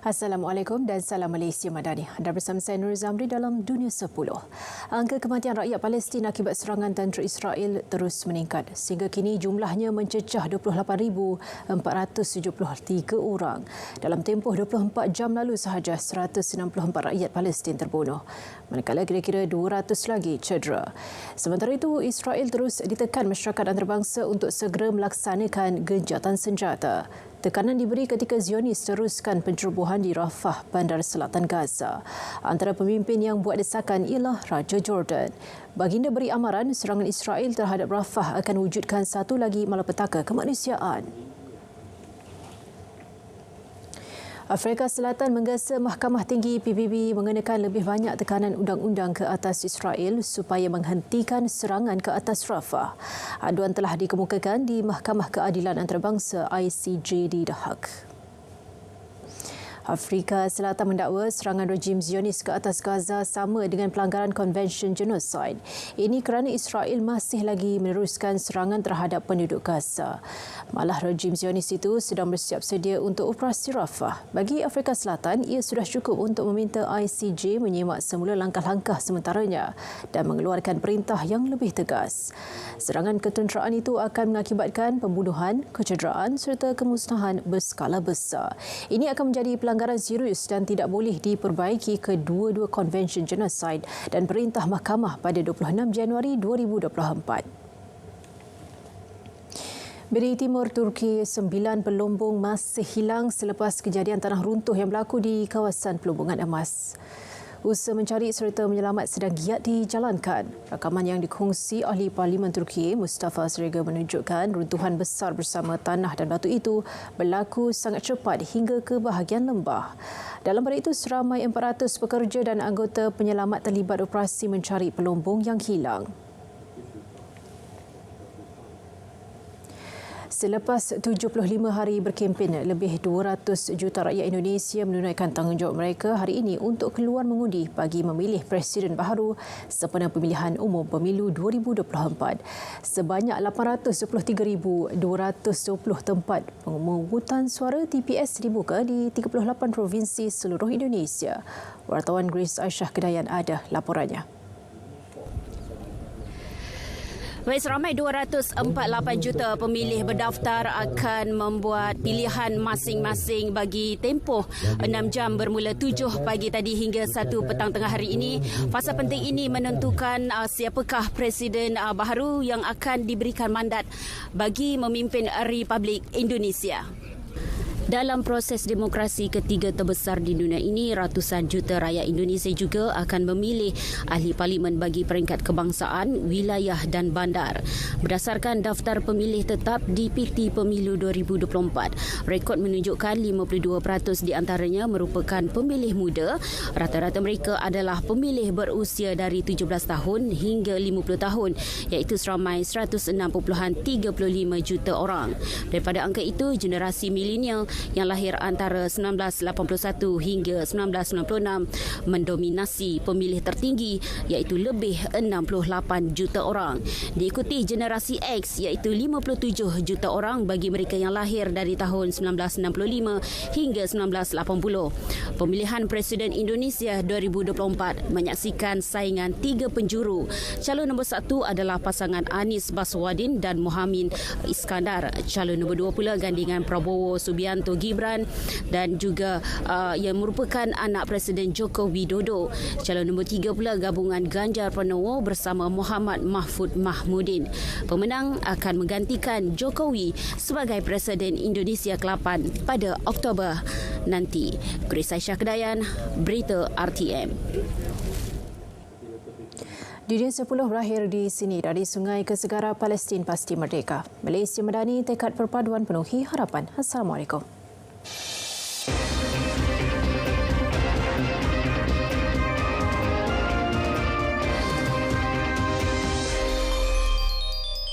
Assalamualaikum dan salam Malaysia Madani. Anda bersama saya Nur Zamri dalam Dunia 10. Angka kematian rakyat Palestin akibat serangan tentera Israel terus meningkat. Sehingga kini jumlahnya mencecah 28,473 orang. Dalam tempoh 24 jam lalu sahaja 164 rakyat Palestin terbunuh. Manakala kira-kira 200 lagi cedera. Sementara itu, Israel terus ditekan masyarakat antarabangsa untuk segera melaksanakan gencatan senjata. Tekanan diberi ketika Zionis teruskan pencerobohan di Rafah, bandar selatan Gaza. Antara pemimpin yang buat desakan ialah Raja Jordan. Baginda beri amaran serangan Israel terhadap Rafah akan wujudkan satu lagi malapetaka kemanusiaan. Afrika Selatan menggesa Mahkamah Tinggi PBB mengenakan lebih banyak tekanan undang-undang ke atas Israel supaya menghentikan serangan ke atas Rafah. Aduan telah dikemukakan di Mahkamah Keadilan Antarabangsa ICJ di The Hague. Afrika Selatan mendakwa serangan rejim Zionis ke atas Gaza sama dengan pelanggaran Konvensyen Genosid. Ini kerana Israel masih lagi meneruskan serangan terhadap penduduk Gaza. Malah rejim Zionis itu sedang bersiap sedia untuk operasi Rafah. Bagi Afrika Selatan, ia sudah cukup untuk meminta ICJ menyemak semula langkah-langkah sementaranya dan mengeluarkan perintah yang lebih tegas. Serangan ketenteraan itu akan mengakibatkan pembunuhan, kecederaan serta kemusnahan berskala besar. Ini akan menjadi pelanggaran serius dan tidak boleh diperbaiki kedua-dua Konvensyen Genosid dan perintah mahkamah pada 26 Januari 2024. Di timur Turki, 9 pelombong masih hilang selepas kejadian tanah runtuh yang berlaku di kawasan Pelombongan Emas. Usaha mencari serta menyelamat sedang giat dijalankan. Rakaman yang dikongsi ahli Parlimen Turki, Mustafa Sregar, menunjukkan runtuhan besar bersama tanah dan batu itu berlaku sangat cepat hingga ke bahagian lembah. Dalam pada itu, seramai 400 pekerja dan anggota penyelamat terlibat operasi mencari pelombong yang hilang. Selepas 75 hari berkempen, lebih 200 juta rakyat Indonesia menunaikan tanggungjawab mereka hari ini untuk keluar mengundi bagi memilih Presiden baharu sempena pemilihan umum pemilu 2024. Sebanyak 823,220 tempat pemungutan suara TPS dibuka di 38 provinsi seluruh Indonesia. Wartawan Grace Aisyah Kedayan ada laporannya. Baik, seramai 248 juta pemilih berdaftar akan membuat pilihan masing-masing bagi tempoh 6 jam bermula 7 pagi tadi hingga 1 petang tengah hari ini. Fasa penting ini menentukan siapakah Presiden baharu yang akan diberikan mandat bagi memimpin Republik Indonesia. Dalam proses demokrasi ketiga terbesar di dunia ini, ratusan juta rakyat Indonesia juga akan memilih ahli parlimen bagi peringkat kebangsaan, wilayah dan bandar. Berdasarkan daftar pemilih tetap DPT Pemilu 2024, rekod menunjukkan 52% di antaranya merupakan pemilih muda. Rata-rata mereka adalah pemilih berusia dari 17 tahun hingga 50 tahun, iaitu seramai 106.35 juta orang. Daripada angka itu, generasi milenial yang lahir antara 1981 hingga 1996 mendominasi pemilih tertinggi, iaitu lebih 68 juta orang. Diikuti generasi X, iaitu 57 juta orang bagi mereka yang lahir dari tahun 1965 hingga 1980. Pemilihan Presiden Indonesia 2024 menyaksikan saingan 3 penjuru. Calon nombor 1 adalah pasangan Anies Baswedan dan Mohamid Iskandar. Calon nombor 2 pula gandingan Prabowo Subianto Gibran dan juga yang merupakan anak Presiden Joko Widodo. Calon nombor 3 pula gabungan Ganjar Pranowo bersama Muhammad Mahfud Mahmudin. Pemenang akan menggantikan Jokowi sebagai Presiden Indonesia ke-8 pada Oktober nanti. Grace Aisyah Kedayan, Berita RTM. Dunia 10 berakhir di sini. Dari sungai ke segara, Palestin pasti merdeka. Malaysia Madani, tekad perpaduan penuhi harapan. Assalamualaikum.